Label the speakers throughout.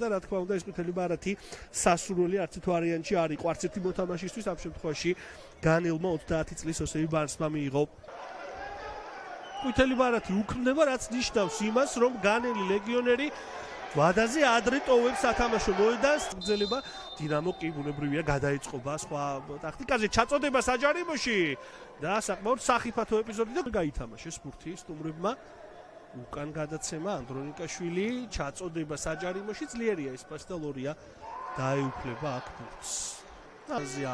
Speaker 1: და რა თქმა უნდა ეს ყვითელი ბარათი სასურველი არც თუ არიანში არ იყო არც ერთი მოთამაშისთვის ამ შემთხვევაში განელმა 30 წლის ოსები ბარსმა მიიღო ყვითელი ბარათი უქმდება რაც ნიშნავს იმას რომ განელი ლეგიონერი ვადაზე ადრე ტოვებს სათამაშო მოედანს გრძელება დინამო კი ბუნებრივია გადაეწყობა სხვა ტაქტიკაზე ჩაწოდება საჯარიმოში და საკმაოდ სახიფათო ეპიზოდი და გაითამაშეს ბურთი სტუმრებმა უკან გადაცემა ანდრონიკაშვილი ჩაწოდება საჯარიმოში ძლიერია ეს პასი და ლორია დაეუფლება აქ ბურთს აზია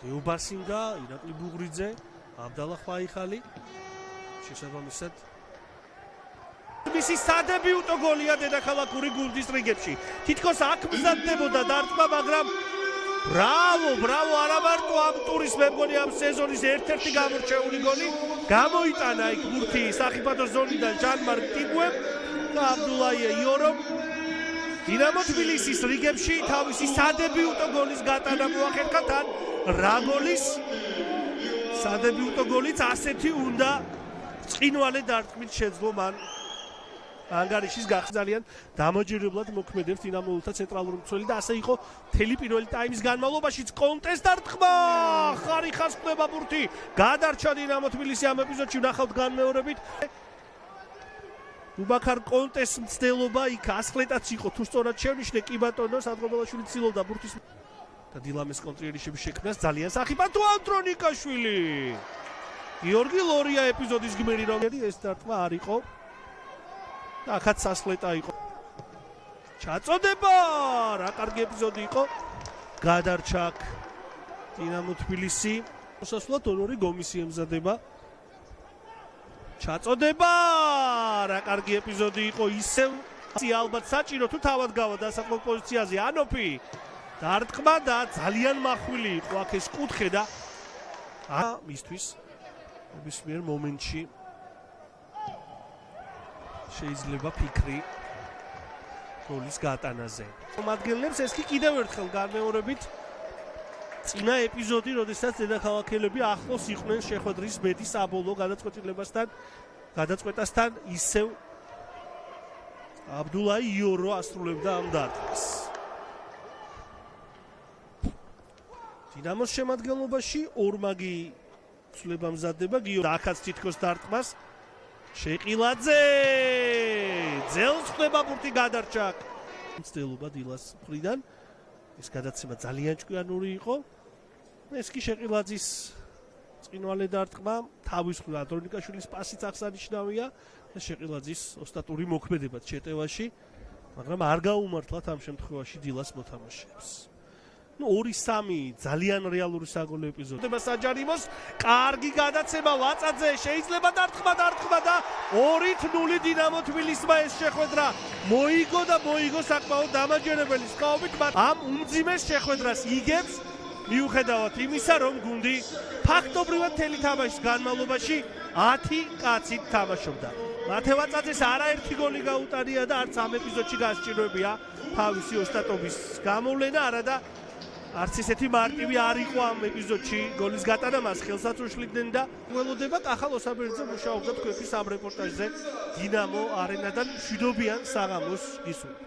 Speaker 1: ეუბასინგა ირაკლი ბუღრიძე აბდალა ხვაიხალი შესაბამისად მისი სადებიუტო გოლია დედაქალაქური გუნდის რიგებში. თითქოს აქ მზადდებოდა დარტყმა, მაგრამ ბრავო, არა მარტო ამ ტურის მე მგონი ამ სეზონის ერთ-ერთი გამორჩეული გოლი გამოიტანა იქ ბურთი სახიფათო ზონიდან ჟანმარ ტიგუემ და აბდულაია იორომ დინამო თბილისის რიგებში თავისი სადებიუტო გოლის გატანა მოახერხა თან რა გოლის სადებიუტო გოლიც ასეთი უნდა წინვალე დარტყმით შეძლო მან ანგარიშის გახსნა ძალიან დამოჯერებლად მოქმედებს დინამოულთა ცენტრალური მცველი და ასე იყო მთელი პირველი ტაიმის განმავლობაშიც კონტეს დარტყმა ხარიხას ხდება ბურთი გადარჩა დინამო თბილისი ამ ეპიზოდში ვნახავთ განმეორებით უბაქარ კონტეს მცდელობა იქ ასხლეტაც იყო თუ სწორად შევნიშნე კი ბატონო სადღობელაშვილი ცდილობდა ბურთის და დილამეს კონტრიერიშების შექმნას ძალიან სახიფათო ანდრონიკაშვილი გიორგი ლორია ეპიზოდის გმირი რომელიც ეს დარტყმა არ იყო ახაც სასხლეტა იყო ჩაწოდება რა კარგი ეპიზოდი იყო გადარჩა დინამო თბილისი მოსასვლად ორ-ორი გომისი ემზადება ჩაწოდება რა კარგი ეპიზოდი იყო ისევ ალბათ საჭირო თუ თავად გავა დასაწყობ პოზიციაზე ანოფი დარტყმა და ძალიან მახვილი იყო აქ ეს კუთხე და მისთვის ნებისმიერ მომენტში შეიძლება ფიქრი გოლის გატანაზე. მომადგენლებს ეს კი კიდევ ერთხელ განმეორებით წინა ეპიზოდი, როდესაც დედაქალაქელები ახლოს იყვნენ შეხვედრის ბედის საბოლოო გადაწყვეტასთან ისევ აბდულაი იორო ასრულებდა ამ დარტყმას. დინამოს შემადგენლობაში ორმაგი ცვლება მზადდება გიორგი ახაც თითქოს დარტყმას შეყილაძე ძელს ხდება ბურთი გადარჩა მცდელობა დილას მხრიდან ეს გადაცემა ძალიან ჭკვიანური იყო ეს კი შეყილაძის წინვალე დარტყმა თავის მხრივ ანდრონიკაშვილის პასიც აღსანიშნავია და შეყილაძის ოსტატური მოქმედებაც შეტევაში მაგრამ არ გაუმართლათ ამ შემთხვევაში დილას მოთამაშეებს 2-3 ძალიან რეალური საგოლე ეპიზოდი. საჯარიმოს კარგი გადაცემა ლაწაძე შეიძლება დარტყმა და 2-0 დინამო თბილისმა ეს შეხვედრა მოიგო და მოიგო საკმაოდ დამაჯერებელი სკაობით ამ უმძიმეს შეხვედრას იგებს მიუხედავად იმისა რომ გუნდი ფაქტობრივად მთელი თამაშის განმავლობაში 10 კაცით თამაშობდა. მათევაწაძეს არაერთი გოლი გაუტანია და არც ამ ეპიზოდში გასჭირვებია თავისი ოსტატობის გამოვლენა არადა არც ისეთი მარტივი არ იყო ამ ეპიზოდში გოლის გატანა მას ხელსაც უშლიდნენ და ველოდება კახალ ოსაბერძე მუშაობდა თქვენთვის ამ რეპორტაჟზე დინამო არენადან მშვიდობიან საღამოს გისურვებთ